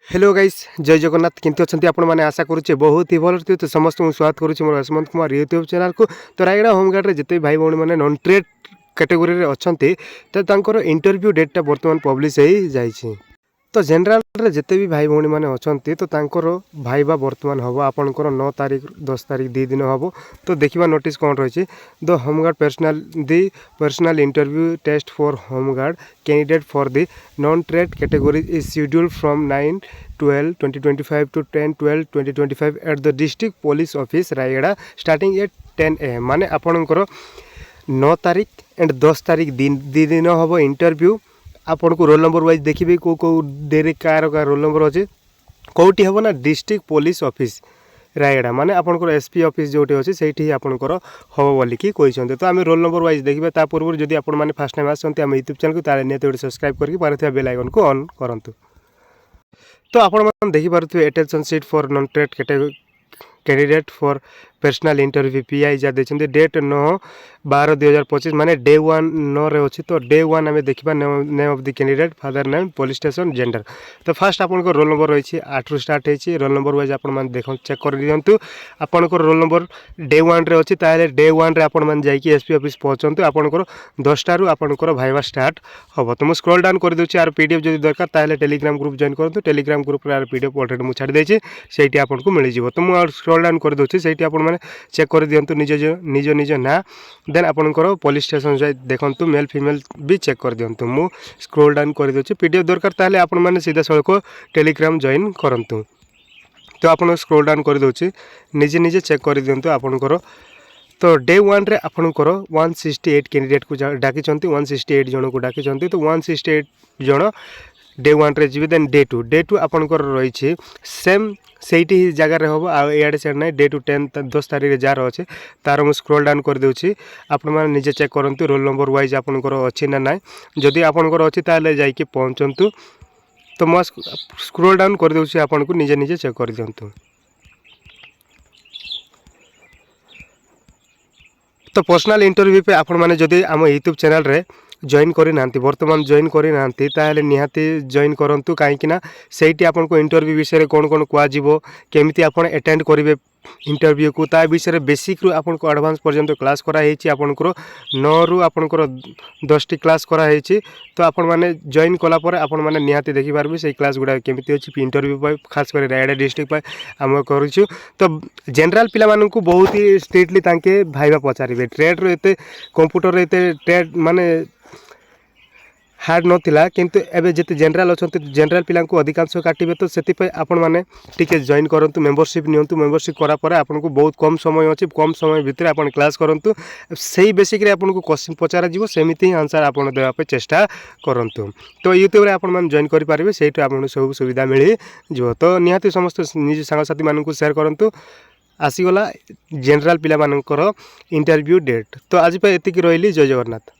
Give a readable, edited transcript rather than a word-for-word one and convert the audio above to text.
Hello guys जय जगन्नाथ केमती अच्छा आपण मैंने आशा करुचे बहुत ही भल तो समस्त स्वागत करुच्ची मोर हेमंत कुमार यूट्यूब चैनल को। तो रायगड़ा होमगार्ड रे जिते भाई भौणी मैंने नॉन ट्रेड कैटेगोरी अच्छा तो इंटरव्यू डेटा बर्तमान पब्लिश हो जाइए। तो जनरल रे जिते भी भाई भौणी मैंने अच्छा तो तांकर भाईबा बर्तमान हम आपंकर 9 तारीख 10 तारीख 2 दिन हम। तो देखा नोटिस कौन रही the home guard personal interview test for home guard candidate for the non trade category is scheduled from 9/12/2025 to 10/12/2025 at the district police office Rayagada starting at 10 AM माने आपणकर 9 तारीख एंड 10 तारीख दी दिन हम इंटरव्यू। आपन को रोल नंबर वाइज देखिए को डेरे कार रोल नंबर अच्छे कौटी हम ना डिस्ट्रिक्ट पुलिस ऑफिस रायगड़ा माने आपनकर एसपी ऑफिस जोटी अच्छे से आपंकर हम बोलिकी कहते। तो आम रोल नंबर वाइज देखिए ता पूर्व जब आप फास्ट टाइम आसते आम यूट्यूब चैनल को ताले निहत सब्सक्राइब करके पारे बेल आइकन को ऑन करूँ। तो आपण देखिपे attention sheet for non trade candidate for personal interview PI जा देखते डेट 9/12/2025 माने डे 1 9 रे अच्छी। तो डे 1 आम देखा name of the candidate father name police station gender. तो फास्ट आप रोल नंबर रही 8 रु स्टार्ट होती रोल नंबर वाइज आप देख चेक कर दिंतु आपंकर रोल नंबर डे 1 रे अच्छी ताले डे 1 रे आपण मैंने जाइए एसपी ऑफिस पहुँचते आपंकर 10 रु आपंकर भाईवा स्टार्ट हम। तो मुझे स्क्रॉल डाउन कर दूसरी आर पीडीएफ जब दरकार ताले टेलीग्राम ग्रुप जॉइन करूँ। टेलीग्राम ग्रुप आर पीडीएफ ऑलरेडी मुझे छाड़ी देती से आपको मिल जाए। तो मुझे स्क्रॉल डाउन कर दूसरी से आपने चेक कर दिंतु निज निज ना देन आपंकर पुलिस स्टेशन जाए देखूँ मेल फीमेल भी चेक कर दिंतु। मु स्क्रॉल डाउन कर दूसरी पीडीएफ दरकार ताले आपण मैंने सीधा सड़क टेलीग्राम जॉइन करूँ। तो आप स्क्रॉल डाउन कर दूसरी निजे निजे चेक कर दिंतु आपंकर। तो डे 1 रे आपंकर 168 कैंडिडेट को डाकी 168 जन को डाकी। तो 168 जन डे 1 रे जी देन डे 2 आपंकर रही सेम से जगार हम आड़े से ना डे 2 10 तारीख जार अच्छे तार मुझे स्क्रॉल डाउन कर दूसरी आपण मैंने निजे चेक करूँ रोल नंबर वाइज आपंकर अच्छी ना ना जदि आपंकर अच्छी ताले जाइए पहुँचतु। तो मुझे स्क्रॉल डाउन कर दूसरी आपन को निजे निजे चेक कर दिंतु। तो पर्सनल इंटरव्यू पे आपण मैंने जदि आम यूट्यूब चैनल रे जॉइन करना बर्तमान जॉइन करना ताहले निहाती जॉइन करूँ कहीं से आपको इंटरव्यू विषय कौन कौन कह केमिति आप अटेंड करेंगे इंटरव्यू को ता विषय बेसिक रु आपको एडवांस पर्यंत क्लास कराई आपंकर 9 रु आपंकर 10 टी क्लास कराई। तो आपण मैंने जॉइन कलापर आपण मैंने निहाती देखिपारे से क्लास गुड़ा केमिति अच्छी इंटरव्यू खास कर रायगड़ा डिस्ट्रिक्ट आम करूँ। तो जनरल पिला मानू बहुत ही स्ट्रिक्टली तांके भाईबा पचारे ट्रेड रो एते कंप्यूटर एते ट्रेड माने हार्ड नाला किंतु एबे जिते जनरल अच्छा जनरल पिला अधिकांश काटे। तो से आपण मैंने टिके जॉइन करूँ मेंबरशिप नियंतु मेंबरशिप करापर आपको बहुत कम समय अच्छी कम समय भितर आप क्लास करूँ से बेसिक आपको क्वेश्चन पचार सेमती ही आंसर आप देवाई चेष्टा करूँ। तो यूट्यूब रे आपण मैंने जॉइन करेंगे से सब सुविधा मिल जो। तो निहाती समस्त निज सांगसाथी मानू शेयर करूँ आसीगला जनरल पिला मानकर इंटरव्यू डेट। तो आज एतिक रही जय जगन्नाथ।